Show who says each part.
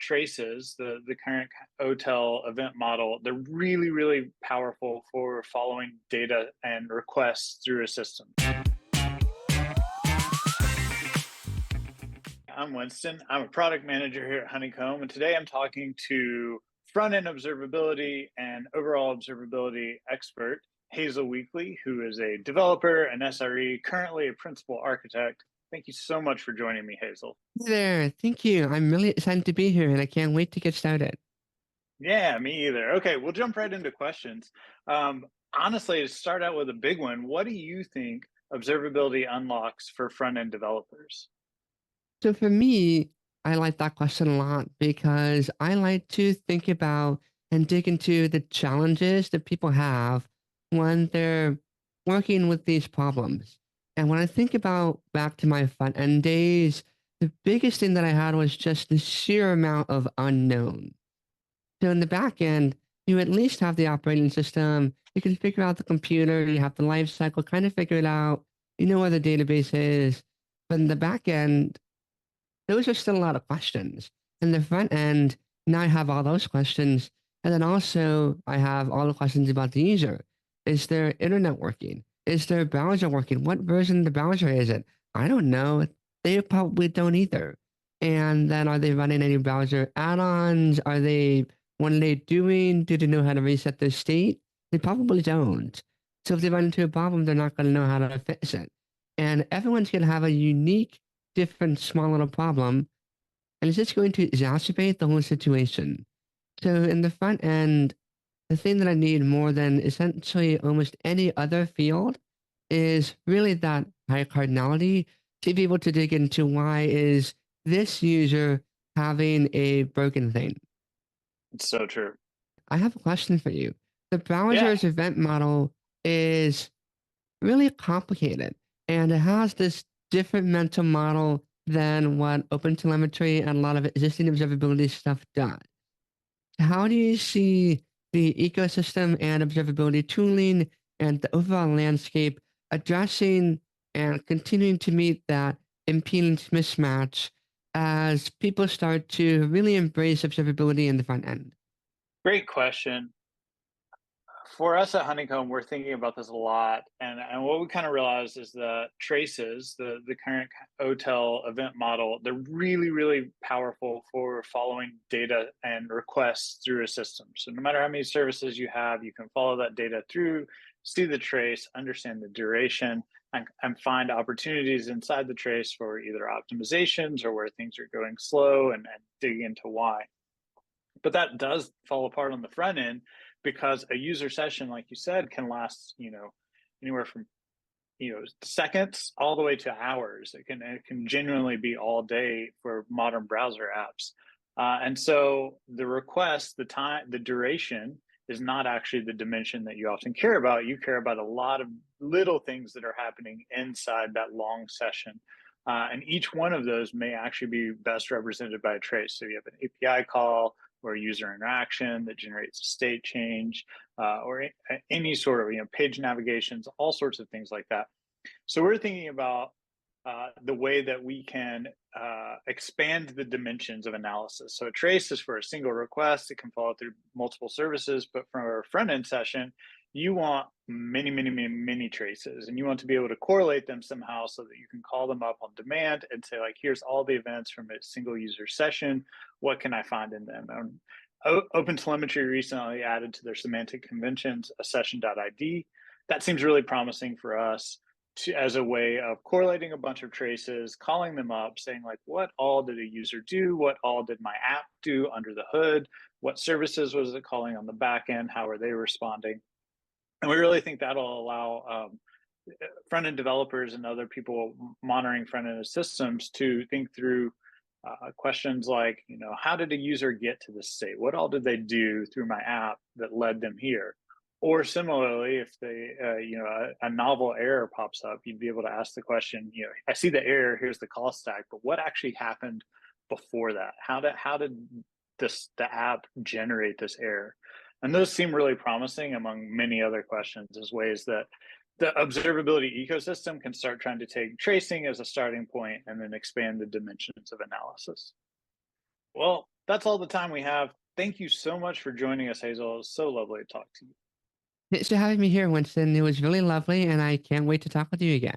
Speaker 1: traces, the current OTel event model, they're really, really powerful for following data and requests through a system. I'm Winston. I'm a product manager here at Honeycomb, and today I'm talking to front-end observability and overall observability expert, Hazel Weekly, who is a developer, an SRE, currently a principal architect. Thank you so much for joining me, Hazel.
Speaker 2: Hey there, thank you. I'm really excited to be here and I can't wait to get started.
Speaker 1: Yeah, me either. Okay, we'll jump right into questions. Honestly, to start out with a big one, what do you think observability unlocks for front-end developers?
Speaker 2: So for me, I like that question a lot because I like to think about and dig into the challenges that people have when they're working with these problems. And when I think about back to my front end days, the biggest thing that I had was just the sheer amount of unknown. So in the back end, you at least have the operating system. You can figure out the computer. You have the life cycle, kind of figure it out. You know where the database is. But in the back end, those are still a lot of questions. In the front end, now I have all those questions. And then also I have all the questions about the user. Is their internet working? Is their browser working? What version of the browser is it? I don't know. They probably don't either. And then are they running any browser add-ons? What are they doing? Do they know how to reset their state? They probably don't. So if they run into a problem, they're not going to know how to fix it. And everyone's going to have a unique different small little problem, and it's just going to exacerbate the whole situation. So in the front end, the thing that I need more than essentially almost any other field is really that high cardinality to be able to dig into why is this user having a broken thing.
Speaker 1: It's so true.
Speaker 2: I have a question for you. The
Speaker 1: Yeah.
Speaker 2: browser's event model is really complicated and it has this different mental model than what OpenTelemetry and a lot of existing observability stuff does. How do you see the ecosystem and observability tooling and the overall landscape addressing and continuing to meet that impedance mismatch as people start to really embrace observability in the front end?
Speaker 1: Great question. For us at Honeycomb, we're thinking about this a lot, and what we kind of realized is that traces, the current OTel event model, they're really, really powerful for following data and requests through a system. So no matter how many services you have, you can follow that data through, see the trace, understand the duration, and find opportunities inside the trace for either optimizations or where things are going slow and dig into why. But that does fall apart on the front end because a user session, like you said, can last, anywhere from, seconds all the way to hours. It can genuinely be all day for modern browser apps. And so the request, the time, the duration is not actually the dimension that you often care about. You care about a lot of little things that are happening inside that long session. And each one of those may actually be best represented by a trace. So you have an API call, or user interaction that generates a state change, or any sort of page navigations, all sorts of things like that. So we're thinking about the way that we can expand the dimensions of analysis. So a trace is for a single request; it can follow through multiple services. But for a front end session, you want many, many, many, many traces, and you want to be able to correlate them somehow so that you can call them up on demand and say, like, here's all the events from a single user session. What can I find in them? OpenTelemetry recently added to their semantic conventions a session.id. That seems really promising for us as a way of correlating a bunch of traces, calling them up, saying, like, what all did a user do? What all did my app do under the hood? What services was it calling on the back end? How are they responding? And we really think that'll allow front-end developers and other people monitoring front-end systems to think through questions like, how did a user get to this state? What all did they do through my app that led them here? Or similarly, if a novel error pops up, you'd be able to ask the question, I see the error, here's the call stack, but what actually happened before that? How did the app generate this error? And those seem really promising among many other questions as ways that the observability ecosystem can start trying to take tracing as a starting point and then expand the dimensions of analysis. Well, that's all the time we have. Thank you so much for joining us, Hazel. It was so lovely to talk to you.
Speaker 2: Thanks for having me here, Winston. It was really lovely, and I can't wait to talk with you again.